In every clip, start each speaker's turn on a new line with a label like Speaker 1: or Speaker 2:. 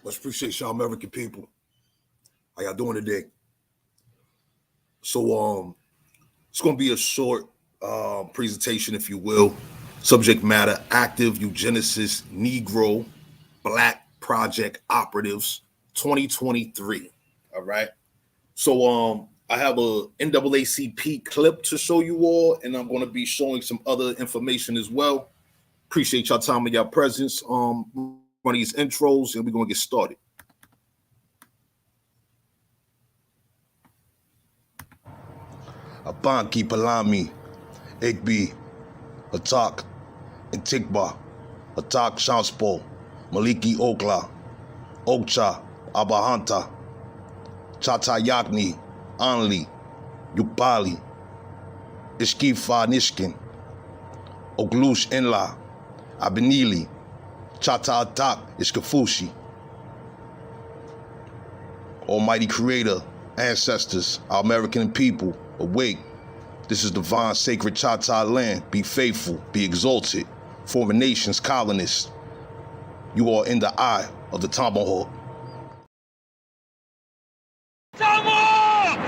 Speaker 1: Much appreciate y'all American people. How y'all doing today? So it's gonna be a short presentation, if you will. Subject matter: active eugenicist Negro Black Project Operatives 2023. All right. So I have a NAACP clip to show you all, and I'm gonna be showing some other information as well. Appreciate y'all time and y'all presence. One of these intros, and we're gonna get started.
Speaker 2: Abanki Palami, Igbi, Atak, Intikba, Atak Shanspo, Maliki Okla, Okcha, Abahanta, Chatayakni, Anli, Yupali, Ishkifa Nishkin, Oglush Enla, Abenili, Chata Atak, Ishkafushi. Almighty Creator, ancestors, our American people, awake. This is divine, sacred Chata land. Be faithful, be exalted. Foreign nations, colonists. You are in the eye of the tomahawk.
Speaker 3: Tomahawk!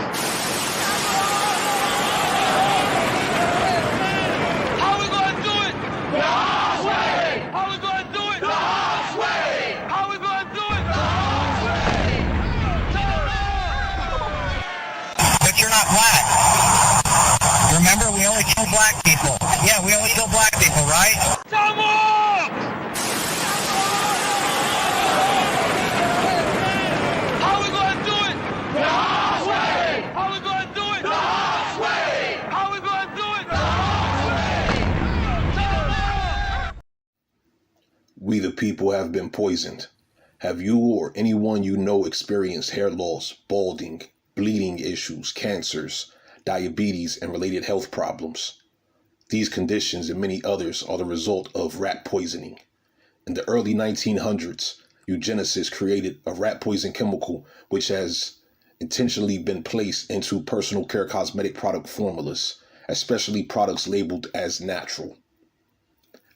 Speaker 3: How we gonna do it? The hard way! How we gonna do it? The hard way! How we gonna do it? The hard way!
Speaker 4: But you're not black. Remember, we only kill black people. Yeah, we only kill black people, right?
Speaker 3: Tomahawk! How we gonna do it? The hard way! How we gonna do it? The hard way! How we gonna do it? The hard way!
Speaker 2: We the people have been poisoned. Have you or anyone you know experienced hair loss, balding, bleeding issues, cancers, diabetes, and related health problems? These conditions and many others are the result of rat poisoning. In the early 1900s, eugenicists created a rat poison chemical which has intentionally been placed into personal care cosmetic product formulas, especially products labeled as natural.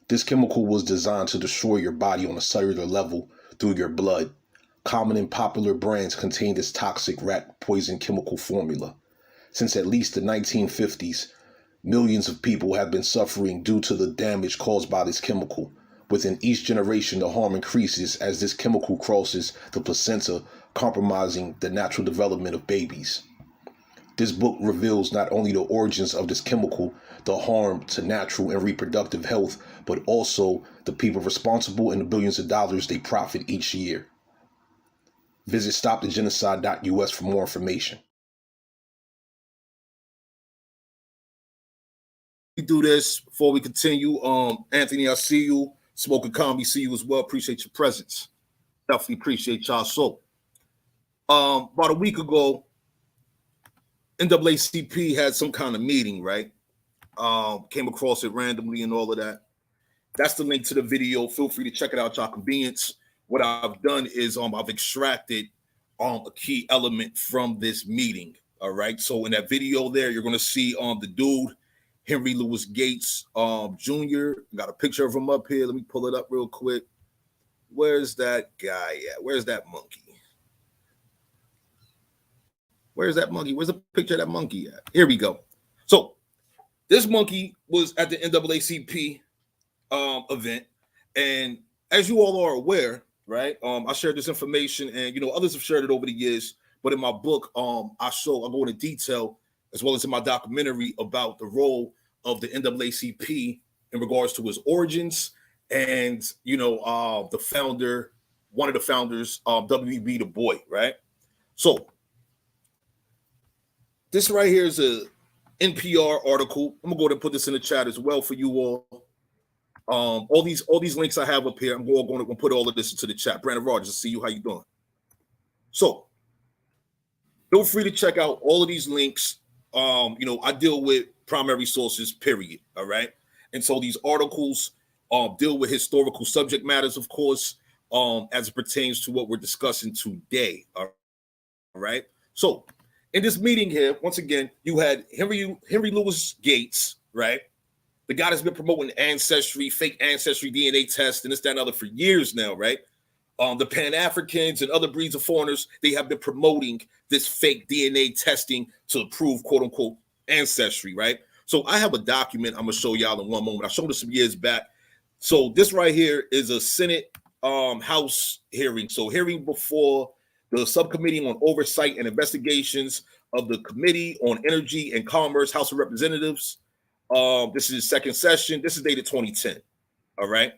Speaker 2: This chemical was designed to destroy your body on a cellular level through your blood. Common and popular brands contain this toxic rat poison chemical formula. Since at least the 1950s, millions of people have been suffering due to the damage caused by this chemical. Within each generation, the harm increases as this chemical crosses the placenta, compromising the natural development of babies. This book reveals not only the origins of this chemical, the harm to natural and reproductive health, but also the people responsible and the billions of dollars they profit each year. Visit stopthegenocide.us for more information.
Speaker 1: We do this before we continue. Anthony, I see you. Smoking Comedy, see you as well. Appreciate your presence. Definitely appreciate y'all. So, about a week ago, NAACP had some kind of meeting, right? Came across it randomly and all of that. That's the link to the video. Feel free to check it out at your convenience. What I've done is I've extracted a key element from this meeting. All right. So in that video there, you're gonna see the dude, Henry Louis Gates Jr. Got a picture of him up here. Let me pull it up real quick. Where's that guy at? Where's that monkey? Where's that monkey? Where's the picture of that monkey at? Here we go. So this monkey was at the NAACP event, and as you all are aware, right? I shared this information, and others have shared it over the years. But in my book, I go into detail, as well as in my documentary, about the role of the NAACP in regards to his origins, and the founder, one of the founders, W.E.B. Du Bois, right? So this right here is a NPR article. I'm gonna go ahead and put this in the chat as well for you all. All these links I have up here, I'm going to put all of this into the chat. Brandon Rogers, I see you. How you doing? So feel free to check out all of these links. I deal with primary sources, period. All right. And so these articles deal with historical subject matters, of course, as it pertains to what we're discussing today. All right. So in this meeting here, once again, you had Henry Louis Gates, right? The guy that's been promoting ancestry, fake ancestry DNA tests, and this, that, and other for years now, right? The Pan-Africans and other breeds of foreigners, they have been promoting this fake DNA testing to prove quote unquote ancestry, right? So I have a document I'm gonna show y'all in one moment. I showed this some years back. So this right here is a Senate House hearing. So hearing before the Subcommittee on Oversight and Investigations of the Committee on Energy and Commerce, House of Representatives. This is second session. This is dated 2010. All right.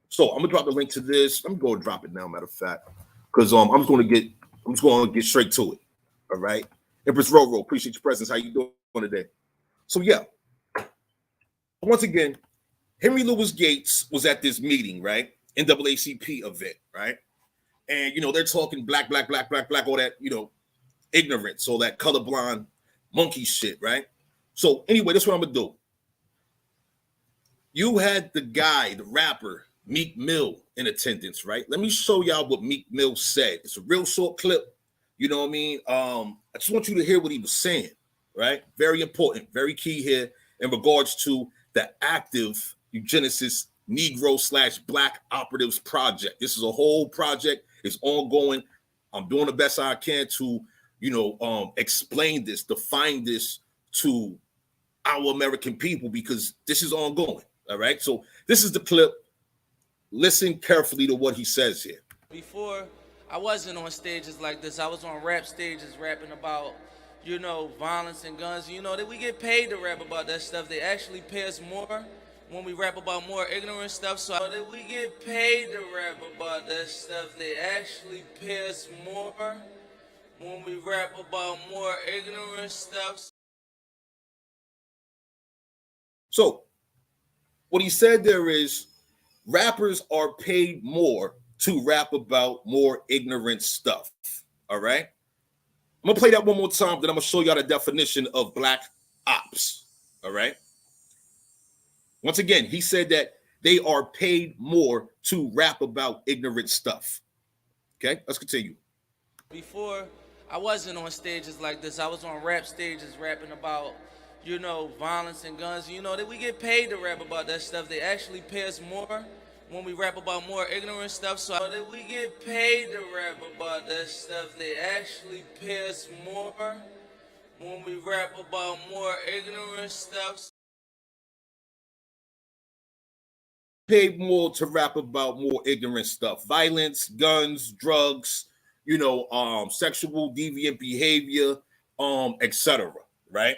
Speaker 1: So I'm gonna drop the link to this. I'm gonna go drop it now, matter of fact, because I'm just gonna get straight to it. All right. Empress Roro, appreciate your presence. How you doing today? So yeah. Once again, Henry Louis Gates was at this meeting, right? NAACP event, right? And they're talking black, all that, ignorance, all that colorblind monkey shit, right? So anyway, that's what I'm gonna do. You had the guy, the rapper, Meek Mill in attendance, right? Let me show y'all what Meek Mill said. It's a real short clip. You know what I mean? I just want you to hear what he was saying, right? Very important, very key here in regards to the active Eugenicist Negro / Black Operatives project. This is a whole project. It's ongoing. I'm doing the best I can to, explain this, define this to our American people, because this is ongoing. All right. So this is the clip. Listen carefully to what he says here.
Speaker 5: Before, I wasn't on stages like this. I was on rap stages rapping about, violence and guns. That we get paid to rap about that stuff. They actually pay us more when we rap about more ignorant stuff. So that we get paid to rap about that stuff. They actually pay us more when we rap about more ignorant stuff.
Speaker 1: So what he said there is rappers are paid more to rap about more ignorant stuff. All right. I'm gonna play that one more time, then I'm gonna show y'all the definition of black ops. All right. Once again, he said that they are paid more to rap about ignorant stuff. Okay, let's continue.
Speaker 5: Before, I wasn't on stages like this. I was on rap stages rapping about, violence and guns. That we get paid to rap about that stuff. They actually pay us more when we rap about more ignorant stuff. So that we get paid to rap about that stuff. They actually pay us more when we rap about more ignorant stuff.
Speaker 1: Paid more to rap about more ignorant stuff, violence, guns, drugs, sexual deviant behavior, etc. Right?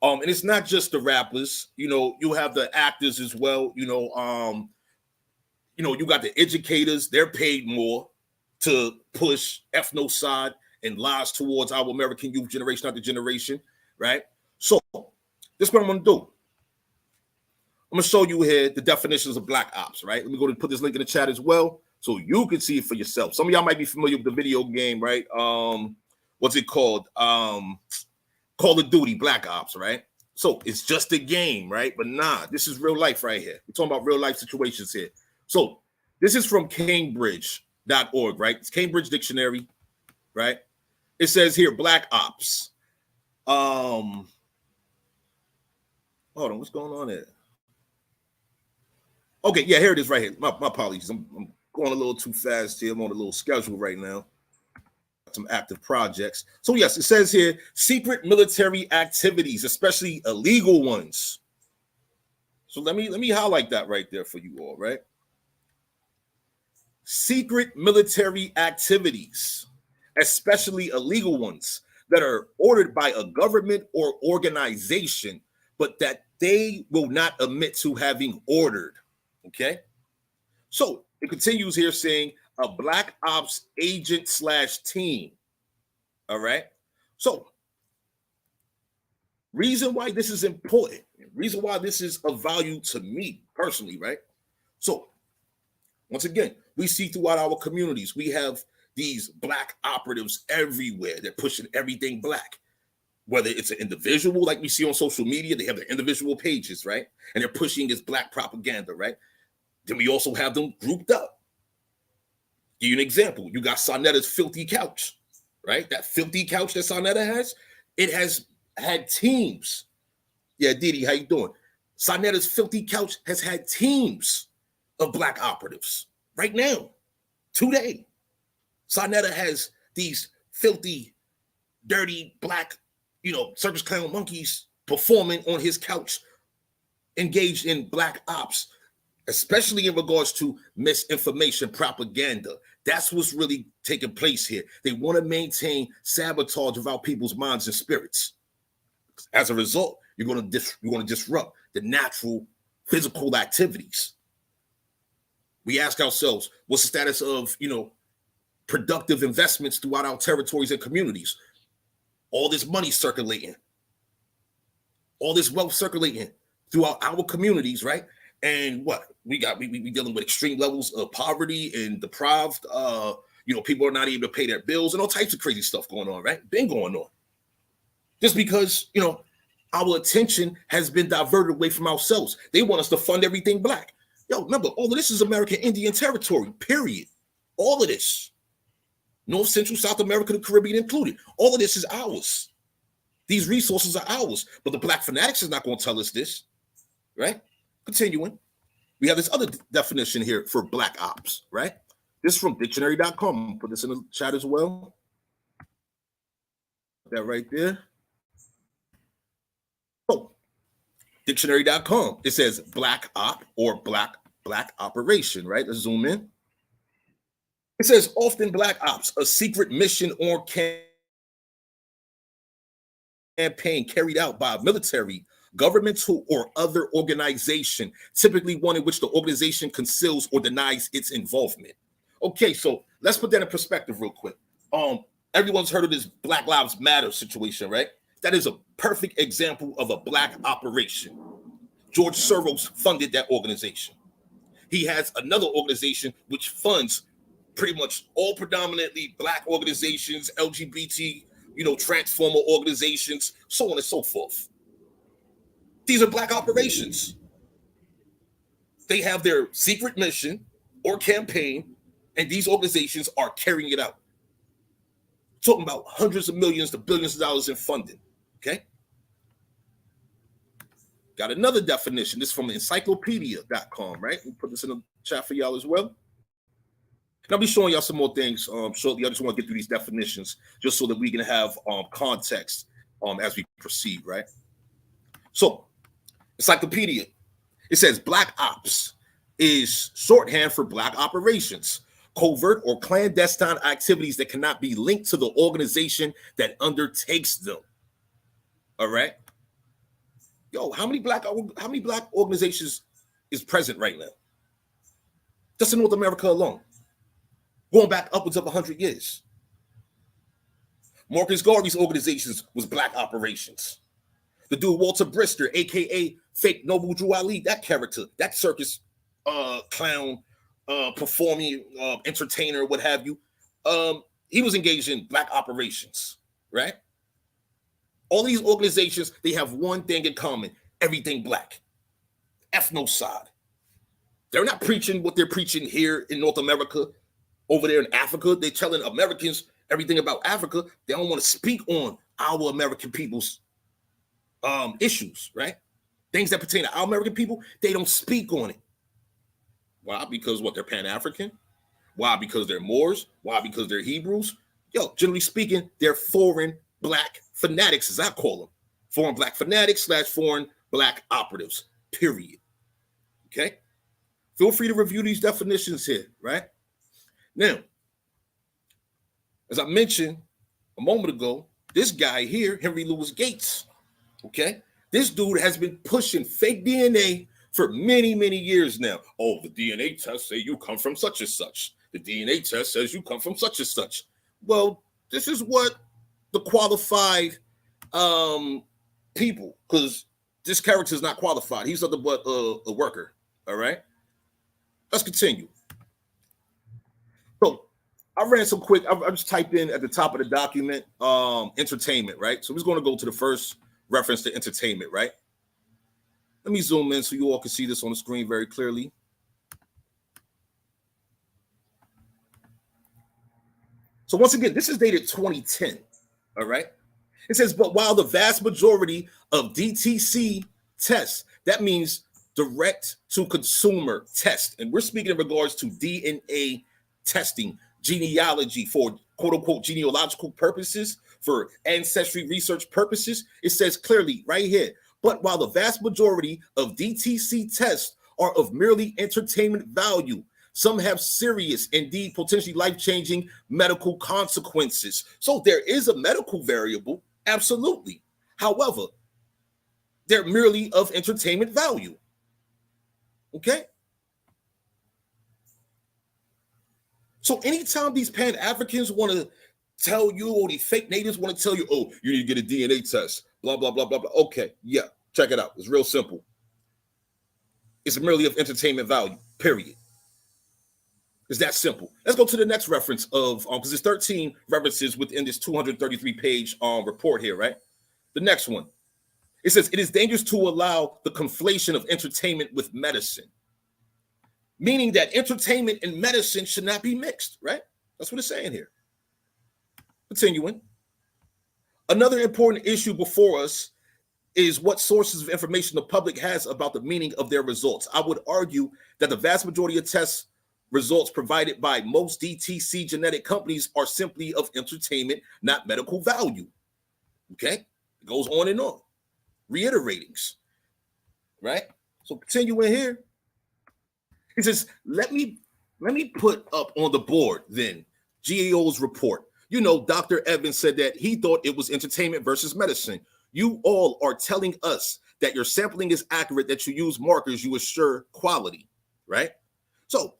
Speaker 1: And it's not just the rappers. You have the actors as well. You got the educators. They're paid more to push ethnocide and lies towards our American youth generation after generation. Right? So this is what I'm gonna do. I'm gonna show you here the definitions of black ops, right? Let me go to put this link in the chat as well, so you can see it for yourself. Some of y'all might be familiar with the video game, right? What's it called? Call of Duty Black Ops, right? So it's just a game, right? But nah, this is real life right here. We're talking about real life situations here. So this is from Cambridge.org, right? It's Cambridge Dictionary, right? It says here, black ops. Hold on, what's going on there? Okay, yeah, here it is right here. My apologies. I'm going a little too fast here. I'm on a little schedule right now. Some active projects. So yes, it says here, secret military activities, especially illegal ones. So let me highlight that right there for you all, right? Secret military activities, especially illegal ones that are ordered by a government or organization, but that they will not admit to having ordered. Okay, so it continues here saying a black ops agent / team. All right, so reason why this is important, reason why this is of value to me personally, right? So once again, we see throughout our communities, we have these black operatives everywhere. They're pushing everything black. Whether it's an individual like we see on social media, they have their individual pages, right? And they're pushing this black propaganda, right? Then we also have them grouped up. Give you an example. You got Sonetta's filthy couch, right? That filthy couch that Sonetta has, it has had teams. Yeah, Didi, how you doing? Sonetta's filthy couch has had teams of black operatives right now. today. Sarnetta has these filthy, dirty, black, circus clown monkeys performing on his couch, engaged in black ops, especially in regards to misinformation propaganda. That's what's really taking place here. They want to maintain sabotage of our people's minds and spirits. As a result, you're going to disrupt the natural physical activities. We ask ourselves, what's the status of, productive investments throughout our territories and communities? All this money circulating, all this wealth circulating throughout our communities, right? And what we dealing with extreme levels of poverty and deprived. People are not able to pay their bills and all types of crazy stuff going on, right? Been going on. Just because, our attention has been diverted away from ourselves. They want us to fund everything black. Remember, all of this is American Indian territory, period. All of this. North, Central, South America, the Caribbean included. All of this is ours. These resources are ours. But the black fanatics is not going to tell us this, right? Continuing. We have this other definition here for black ops, right? This is from dictionary.com. Put this in the chat as well. That right there. Oh, dictionary.com. It says black op or black operation, right? Let's zoom in. It says often black ops, a secret mission or campaign carried out by a military, governmental, or other organization, typically one in which the organization conceals or denies its involvement. Okay, so let's put that in perspective real quick. Everyone's heard of this Black Lives Matter situation, right? That is a perfect example of a black operation. George Soros funded that organization. He has another organization which funds pretty much all predominantly black organizations, LGBT, transformer organizations, so on and so forth. These are black operations. They have their secret mission or campaign, and these organizations are carrying it out. Talking about hundreds of millions to billions of dollars in funding. Okay. Got another definition. This is from encyclopedia.com, right? We'll put this in the chat for y'all as well. And I'll be showing y'all some more things shortly. I just want to get through these definitions just so that we can have context as we proceed, right? So, encyclopedia. It says black ops is shorthand for black operations, covert or clandestine activities that cannot be linked to the organization that undertakes them. All right. How many black organizations is present right now? Just in North America alone. Going back upwards of 100 years. Marcus Garvey's organizations was black operations. The dude Walter Brister, aka fake Noble Drew Ali, that character, that circus clown, performing entertainer, what have you, he was engaged in black operations, right? All these organizations, they have one thing in common: everything black, ethnocide. They're not preaching what they're preaching here in North America. Over there in Africa, they're telling Americans everything about Africa. They don't want to speak on our American people's issues, right? Things that pertain to our American people, they don't speak on it. Why? Because they're Pan-African? Why? Because they're Moors? Why? Because they're Hebrews? Generally speaking, they're foreign black fanatics, as I call them. Foreign black fanatics / foreign black operatives, period. Okay? Feel free to review these definitions here, right? Now, as I mentioned a moment ago, this guy here, Henry Louis Gates, okay? This dude has been pushing fake DNA for many, many years now. Oh, the DNA test say you come from such and such. The DNA test says you come from such and such. Well, this is what the qualified people, because this character is not qualified. He's nothing but a worker, all right? Let's continue. So I ran some quick, I just typed in at the top of the document, entertainment, right? So we're just going to go to the first reference to entertainment, right? Let me zoom in so you all can see this on the screen very clearly. So once again, this is dated 2010, all right? It says, but while the vast majority of DTC tests, that means direct to consumer test, and we're speaking in regards to DNA testing, genealogy for quote unquote genealogical purposes, for ancestry research purposes. It says clearly right here, but while the vast majority of DTC tests are of merely entertainment value, some have serious, indeed potentially life-changing medical consequences. So there is a medical variable, absolutely. However, they're merely of entertainment value. Okay? So anytime these Pan-Africans want to tell you, or the fake natives want to tell you, oh, you need to get a DNA test, blah, blah, blah, blah, blah. Okay, yeah, check it out. It's real simple. It's merely of entertainment value, period. It's that simple. Let's go to the next reference of, because there's 13 references within this 233-page report here, right? The next one. It says, it is dangerous to allow the conflation of entertainment with medicine. Meaning that entertainment and medicine should not be mixed, right? That's what it's saying here. Continuing. Another important issue before us is what sources of information the public has about the meaning of their results. I would argue that the vast majority of test results provided by most DTC genetic companies are simply of entertainment, not medical value. Okay? It goes on and on. Reiteratings. Right? So continuing here. He says, let me put up on the board then GAO's report. You know, Dr. Evans said that he thought it was entertainment versus medicine. You all are telling us that your sampling is accurate, that you use markers, you assure quality, right? So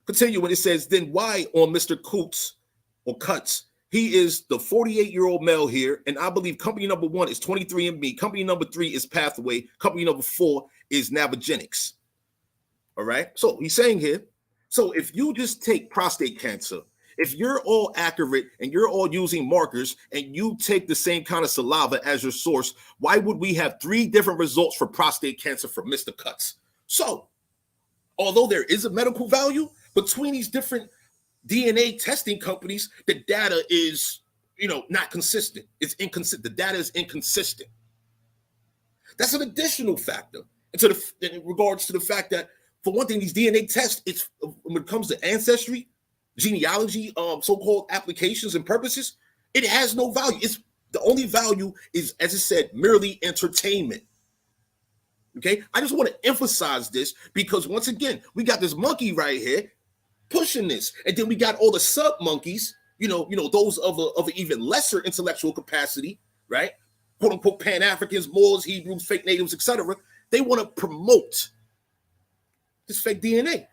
Speaker 1: continue when it says, then why on Mr. Coots or Cuts, he is the 48-year-old male here, and I believe company number 1 is 23andMe, company number 3 is Pathway, company number 4 is Navigenics. All right. So he's saying here, so if you just take prostate cancer, if you're all accurate and you're all using markers and you take the same kind of saliva as your source, why would we have 3 different results for prostate cancer for Mr. Cuts? So although there is a medical value between these different DNA testing companies, the data is, not consistent. It's inconsistent. The data is inconsistent. That's an additional factor. And in regards to the fact that, for one thing, these DNA tests, it's when it comes to ancestry, genealogy, so-called applications and purposes, it has no value. It's the only value is, as I said, merely entertainment. Okay, I just want to emphasize this because once again, we got this monkey right here pushing this, and then we got all the sub monkeys, those of an even lesser intellectual capacity, right? Quote unquote Pan-Africans, Moors, Hebrews, fake natives, etc. They want to promote this fake DNA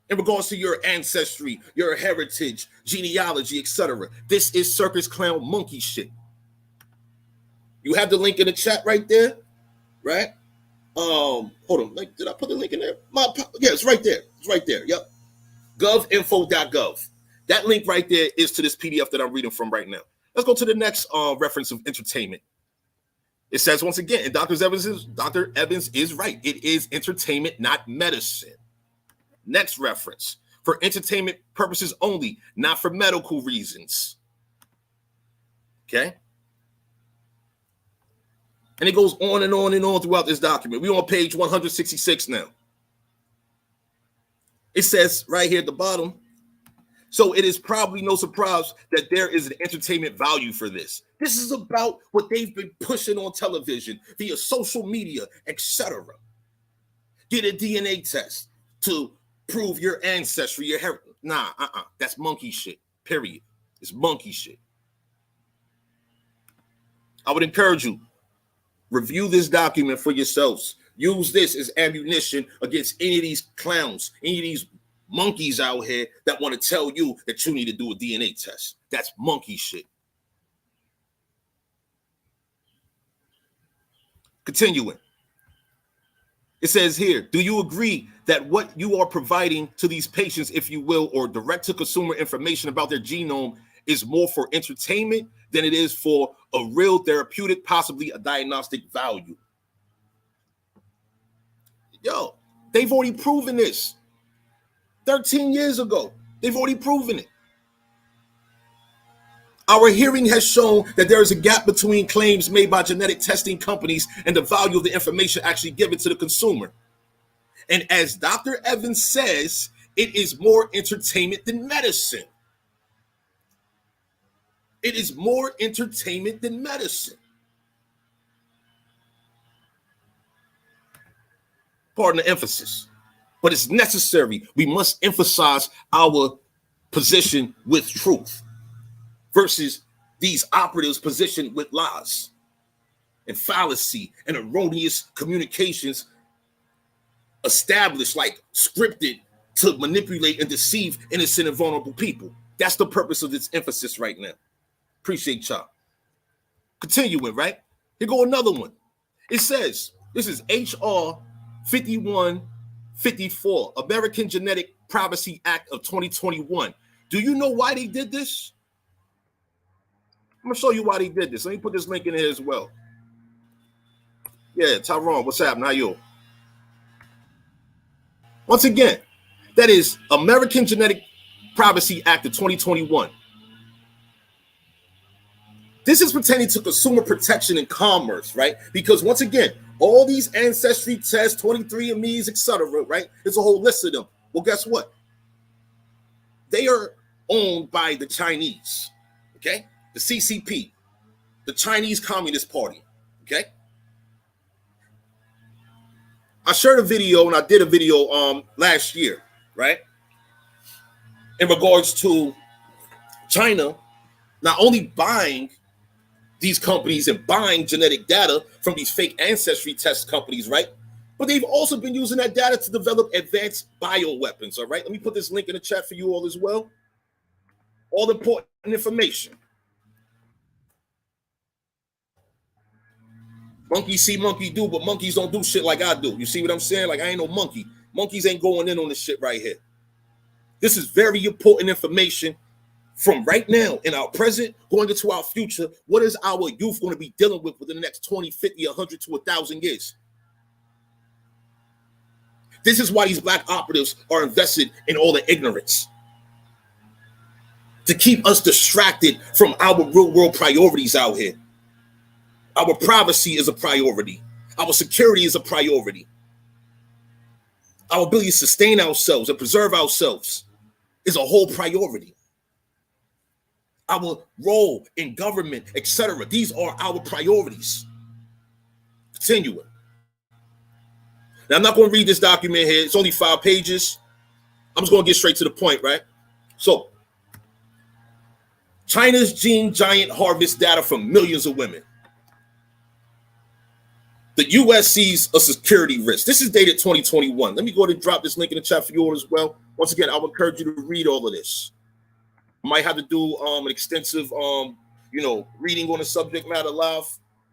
Speaker 1: in regards to your ancestry, your heritage, genealogy, etc. This is circus clown monkey shit. You have the link in the chat right there, right? Hold on, did I put the link in there? Yeah, it's right there. It's right there. Yep. govinfo.gov. That link right there is to this PDF that I'm reading from right now. Let's go to the next reference of entertainment. It says once again, and Dr. Evans is right. It is entertainment, not medicine. Next reference, for entertainment purposes only, not for medical reasons. Okay? And it goes on and on and on throughout this document. We're on page 166 now. It says right here at the bottom, so it is probably no surprise that there is an entertainment value for this. This is about what they've been pushing on television, via social media, etc. Get a DNA test to prove your ancestry, your heritage. Nah, that's monkey shit, period. It's monkey shit. I would encourage you, review this document for yourselves. Use this as ammunition against any of these clowns, any of these monkeys out here that want to tell you that you need to do a DNA test. That's monkey shit. Continuing. It says here, do you agree that what you are providing to these patients, if you will, or direct to consumer information about their genome is more for entertainment than it is for a real therapeutic, possibly a diagnostic value? Yo, they've already proven this 13 years ago. They've already proven it. Our hearing has shown that there is a gap between claims made by genetic testing companies and the value of the information actually given to the consumer. And as Dr. Evans says, It is more entertainment than medicine. It is more entertainment than medicine. Pardon the emphasis, but it's necessary. We must emphasize our position with truth versus these operatives' position with lies and fallacy and erroneous communications established, like scripted to manipulate and deceive innocent and vulnerable people. That's the purpose of this emphasis right now. Appreciate y'all. Continuing, right? Here go another one. It says, this is HR 5154, American Genetic Privacy Act of 2021. Do you know why they did this? I'm gonna show you why they did this. Let me put this link in here as well. Yeah, Tyrone, what's happening? How you? Once again, that is American Genetic Privacy Act of 2021. This is pertaining to consumer protection and commerce, right? Because once again, all these ancestry tests, 23andMe's, etc., right? There's a whole list of them. Well, guess what? They are owned by the Chinese, okay? The CCP, the Chinese Communist Party, okay? I shared a video, and I did a video last year, right? In regards to China not only buying these companies and buying genetic data from these fake ancestry test companies, right? But they've also been using that data to develop advanced bioweapons, all right? Let me put this link in the chat for you all as well. All important information. Monkeys see, monkey do, but monkeys don't do shit like I do. You see what I'm saying? Like, I ain't no monkey. Monkeys ain't going in on this shit right here. This is very important information from right now in our present, going into our future. What is our youth going to be dealing with within the next 20, 50, 100 to 1,000 years? This is why these black operatives are invested in all the ignorance, to keep us distracted from our real world priorities out here. Our privacy is a priority. Our security is a priority. Our ability to sustain ourselves and preserve ourselves is a whole priority. Our role in government, etc. These are our priorities. Continuing. Now, I'm not going to read this document here. It's only 5 pages. I'm just going to get straight to the point, right? So, China's gene giant harvests data from millions of women. The U.S. sees a security risk. This is dated 2021. Let me go ahead and drop this link in the chat for you all as well. Once again, I would encourage you to read all of this. I might have to do an extensive, reading on the subject matter live,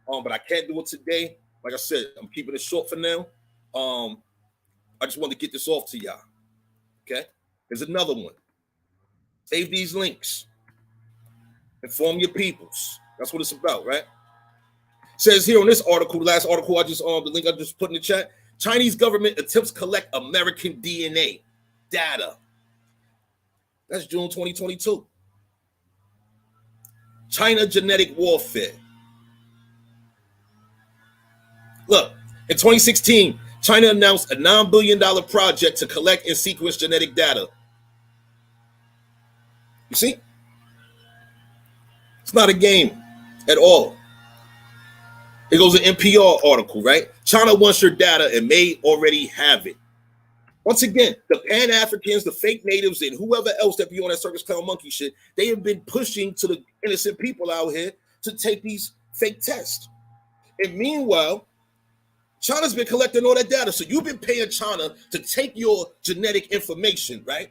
Speaker 1: but I can't do it today. Like I said, I'm keeping it short for now. I just wanted to get this off to y'all. Okay? There's another one. Save these links. Inform your peoples. That's what it's about, right? Says here on this article, the last article the link I just put in the chat, Chinese government attempts to collect American DNA data. That's June 2022. China genetic warfare. Look, in 2016, China announced a $9 billion project to collect and sequence genetic data. You see? It's not a game at all. It goes an NPR article, right? China wants your data and may already have it. Once again, the Pan-Africans, the fake natives, and whoever else that be on that circus clown monkey shit, they have been pushing to the innocent people out here to take these fake tests. And meanwhile, China's been collecting all that data. So you've been paying China to take your genetic information, right?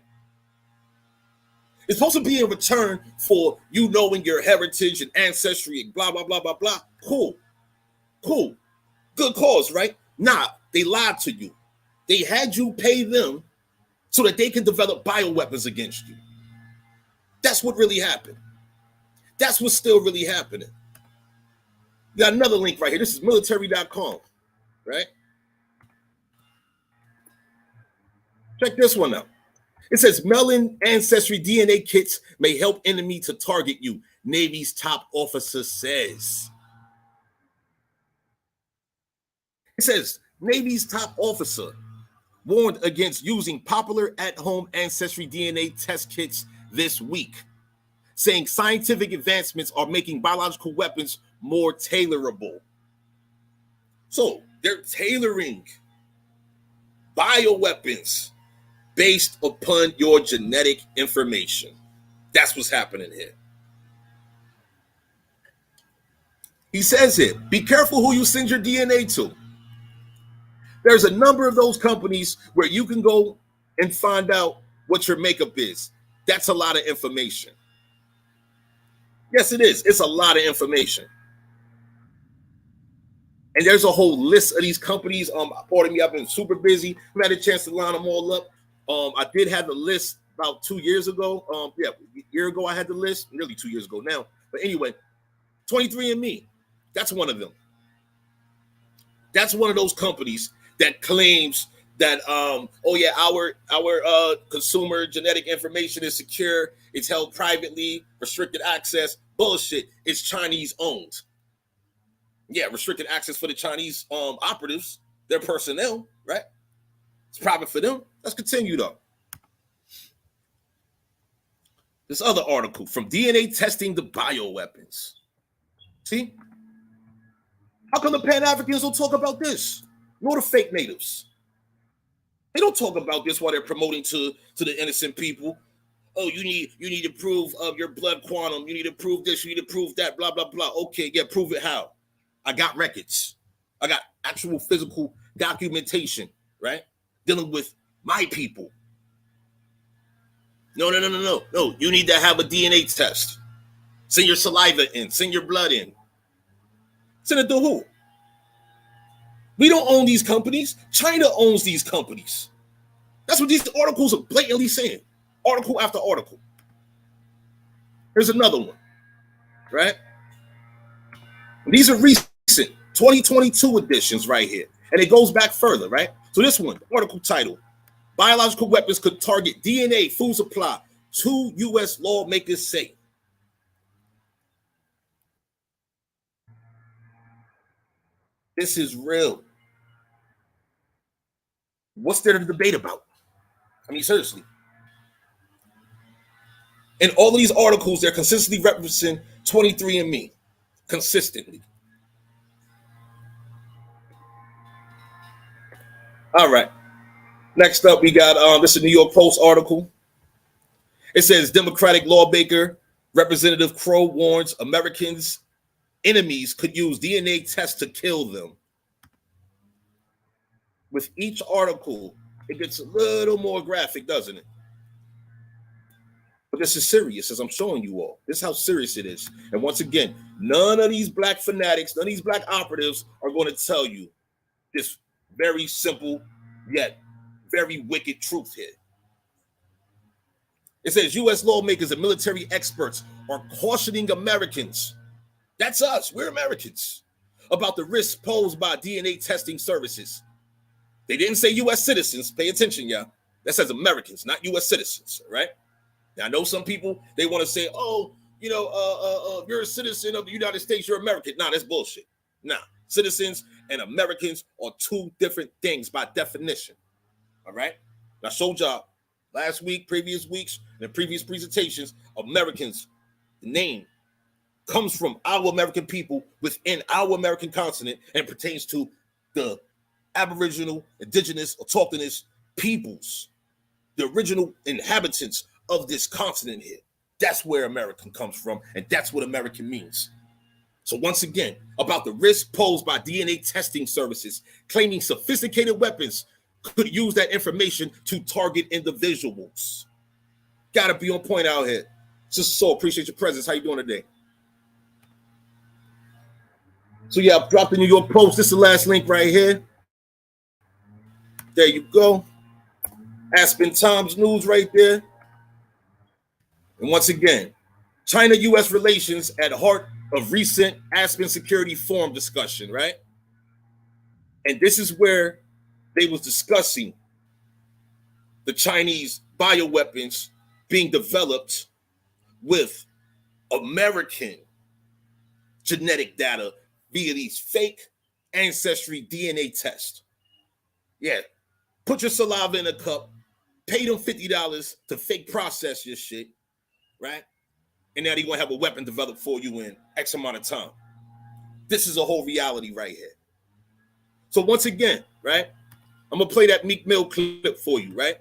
Speaker 1: It's supposed to be in return for you knowing your heritage and ancestry and blah, blah, blah, blah, blah. Cool. Good cause, right? Nah, they lied to you. They had you pay them so that they can develop bioweapons against you. That's what really happened. That's what's still really happening. You got another link right here. This is military.com, right? Check this one out. It says, Melon ancestry DNA kits may help enemy to target you. Navy's top officer says. It says, Navy's top officer warned against using popular at-home ancestry DNA test kits this week, saying scientific advancements are making biological weapons more tailorable. So they're tailoring bioweapons based upon your genetic information. That's what's happening here. He says here, be careful who you send your DNA to. There's a number of those companies where you can go and find out what your makeup is. That's a lot of information. Yes, it is. It's a lot of information. And there's a whole list of these companies. Pardon me, I've been super busy. I had a chance to line them all up. I did have the list about 2 years ago. A year ago I had the list, nearly 2 years ago now. But anyway, 23andMe, that's one of them. That's one of those companies that claims that our consumer genetic information is secure, it's held privately, restricted access. Bullshit. It's Chinese owned. Yeah, restricted access for the Chinese operatives, their personnel, right? It's private for them. Let's continue though. This other article from DNA testing the bioweapons. See? How come the Pan-Africans don't talk about this? Nor the fake natives. They don't talk about this while they're promoting to the innocent people. Oh, you need to prove your blood quantum. You need to prove this. You need to prove that. Blah blah blah. Okay, yeah, prove it how? I got records. I got actual physical documentation, right? Dealing with my people. No. You need to have a DNA test. Send your saliva in. Send your blood in. Send it to who? We don't own these companies. China owns these companies. That's what these articles are blatantly saying. Article after article. Here's another one, right? These are recent 2022 editions right here. And it goes back further, right? So this one, article title, biological weapons could target DNA food supply, 2 U.S. lawmakers say. This is real. What's there to debate about? I mean, seriously. In all of these articles, they're consistently referencing 23andMe. Consistently. All right. Next up, we got this is a New York Post article. It says Democratic lawmaker Representative Crow warns Americans' enemies could use DNA tests to kill them. With each article, it gets a little more graphic, doesn't it? But this is serious, as I'm showing you all. This is how serious it is. And once again, none of these black fanatics, none of these black operatives are going to tell you this very simple yet very wicked truth here. It says U.S. lawmakers and military experts are cautioning Americans, that's us, we're Americans, about the risks posed by DNA testing services. They didn't say U.S. citizens. Pay attention, y'all. That says Americans, not U.S. citizens, right? Now, I know some people, they want to say, oh, you're a citizen of the United States, you're American. Nah, that's bullshit. Nah, citizens and Americans are two different things by definition, all right? Now, show job. Last week, previous weeks, and in previous presentations, Americans, the name comes from our American people within our American continent and pertains to the Aboriginal, indigenous, autochthonous peoples, the original inhabitants of this continent here. That's where American comes from, and that's what American means. So once again, about the risk posed by DNA testing services, claiming sophisticated weapons could use that information to target individuals. Gotta be on point out here. Sister Soul, appreciate your presence. How you doing today? So yeah, I've dropped the New York Post. This is the last link right here. There you go. Aspen Times News right there. And once again, China-U.S. relations at heart of recent Aspen Security Forum discussion, right? And this is where they was discussing the Chinese bioweapons being developed with American genetic data via these fake ancestry DNA tests. Yeah, put your saliva in a cup, pay them $50 to fake process your shit, right? And now they're going to have a weapon developed for you in X amount of time. This is a whole reality right here. So once again, right, I'm going to play that Meek Mill clip for you, right?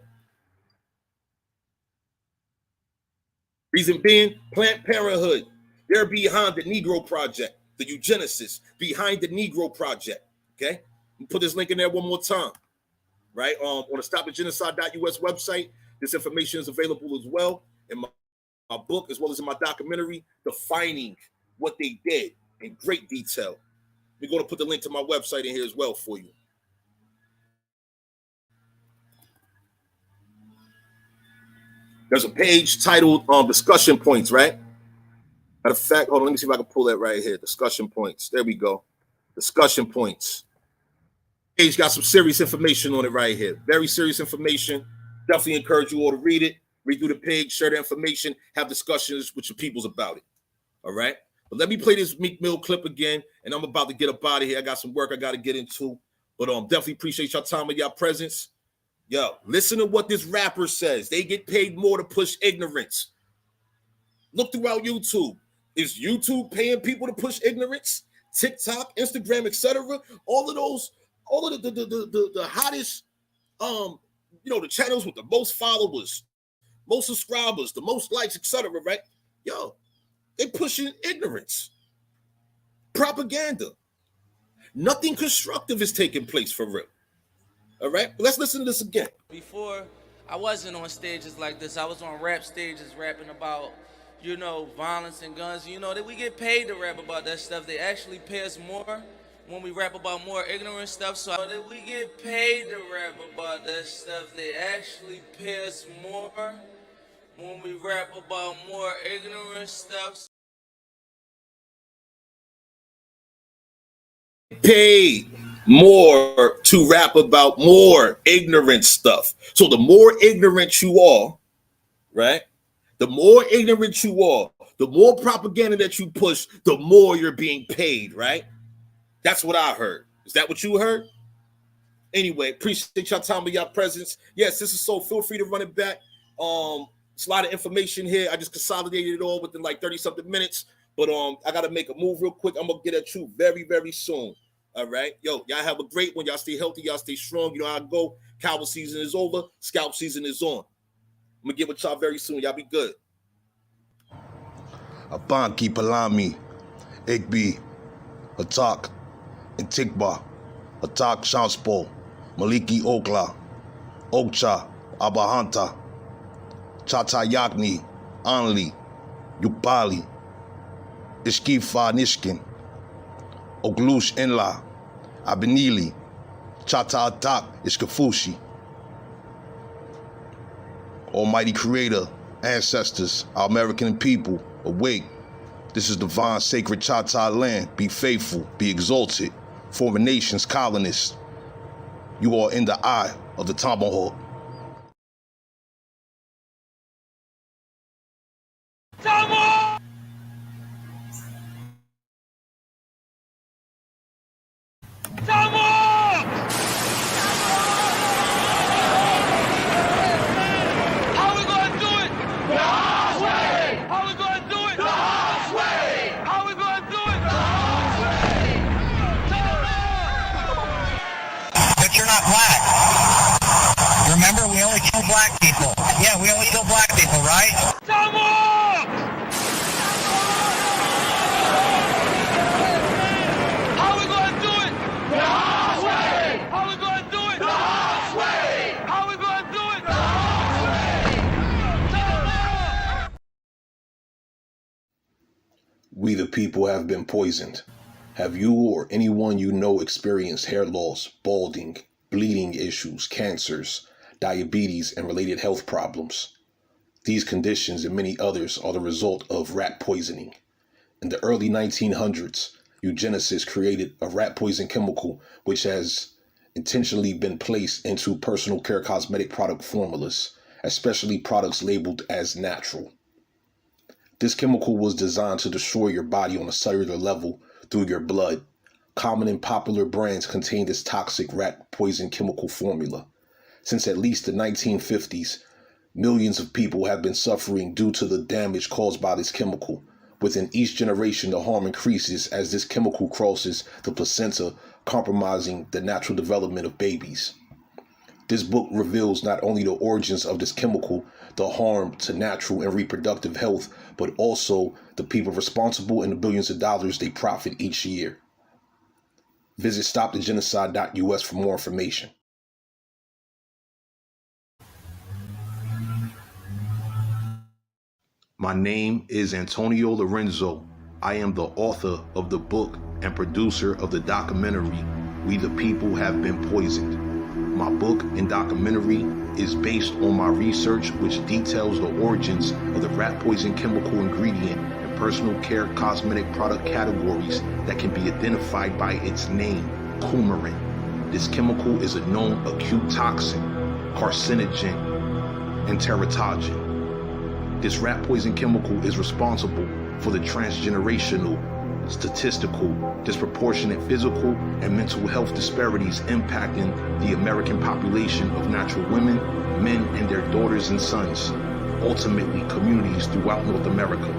Speaker 1: Reason being, Planned Parenthood, they're behind the Negro Project, the Eugenicists, behind the Negro Project, okay? Put this link in there one more time, right? On the stopthegenocide.us website, this information is available as well in my book, as well as in my documentary, defining what they did in great detail. We're going to put the link to my website in here as well for you. There's a page titled Discussion Points, right? Matter of fact, hold on, let me see if I can pull that right here. Discussion Points. There we go. Discussion Points. Page got some serious information on it right here. Very serious information. Definitely encourage you all to read it. Read through the page, share the information, have discussions with your peoples about it. All right? But let me play this Meek Mill clip again, and I'm about to get up out of here. I got some work I got to get into. But definitely appreciate your time and your presence. Yo, listen to what this rapper says. They get paid more to push ignorance. Look throughout YouTube. Is YouTube paying people to push ignorance? TikTok, Instagram, etc. All of those, all of the hottest, the channels with the most followers, most subscribers, the most likes, etc. Right? Yo, they pushing ignorance, propaganda. Nothing constructive is taking place for real. All right, let's listen to this again.
Speaker 5: Before, I wasn't on stages like this. I was on rap stages rapping about, violence and guns. That we get paid to rap about that stuff. They actually pay us more when we rap about more ignorant stuff. So that we get paid to rap about that stuff. They actually pay us more when we rap about more ignorant stuff.
Speaker 1: Paid more to rap about more ignorant stuff. So the more ignorant you are, right? The more ignorant you are, the more propaganda that you push, the more you're being paid, right? That's what I heard. Is that what you heard? Anyway, appreciate your time and your presence. Yes, this is so. Feel free to run it back. It's a lot of information here. I just consolidated it all within like 30-something minutes. But I got to make a move real quick. I'm going to get at you very, very soon. All right. Yo, y'all have a great one. Y'all stay healthy. Y'all stay strong. You know how I go. Cowboy season is over. Scalp season is on. I'm going to get with y'all very soon. Y'all be good.
Speaker 2: Abanki Palami, Igbi, Atak, Intikba, Atak Shanspo, Maliki Okla, Okcha, Abahanta, Chatayakni, Anli, Yukpali, Ishkifa Nishkin, Oglush Enla, Abenili, Chata Atak Ishkafushi. Almighty Creator, ancestors, our American people, awake. This is divine sacred Chata land. Be faithful, be exalted. Foreign nations, colonists. You are in the eye of the tomahawk.
Speaker 3: Tomahawk! Tomahawk! How we gonna do it? The hard way! How we gonna do it? The hard way! How we gonna do it? The hard way!
Speaker 4: But you're not black. Remember, we only kill black people. Yeah, we only kill black people, right?
Speaker 3: Tomahawk! How we gonna do it? The hard way! How we gonna do it? The hard way! How we gonna do it? The hard way!
Speaker 2: We the people have been poisoned. Have you or anyone you know experienced hair loss, balding, bleeding issues, cancers, diabetes, and related health problems? These conditions and many others are the result of rat poisoning. In the early 1900s, Eugenicists created a rat poison chemical which has intentionally been placed into personal care cosmetic product formulas, especially products labeled as natural. This chemical was designed to destroy your body on a cellular level through your blood. Common and popular brands contain this toxic rat poison chemical formula. Since at least the 1950s, millions of people have been suffering due to the damage caused by this chemical. Within each generation, the harm increases as this chemical crosses the placenta, compromising the natural development of babies. This book reveals not only the origins of this chemical, the harm to natural and reproductive health, but also the people responsible and the billions of dollars they profit each year. Visit stopthegenocide.us for more information. My name is Antonio Lorenzo. I am the author of the book and producer of the documentary, We the People Have Been Poisoned. My book and documentary is based on my research, which details the origins of the rat poison chemical ingredient in personal care cosmetic product categories that can be identified by its name, coumarin. This chemical is a known acute toxin, carcinogen, and teratogen. This rat poison chemical is responsible for the transgenerational, statistical, disproportionate physical and mental health disparities impacting the American population of natural women, men, and their daughters and sons, ultimately communities throughout North America.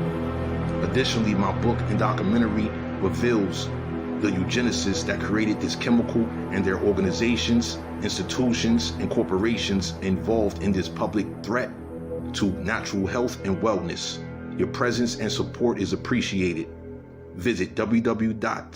Speaker 2: Additionally, my book and documentary reveals the eugenicists that created this chemical and their organizations, institutions, and corporations involved in this public threat to natural health and wellness. Your presence and support is appreciated. Visit www.stop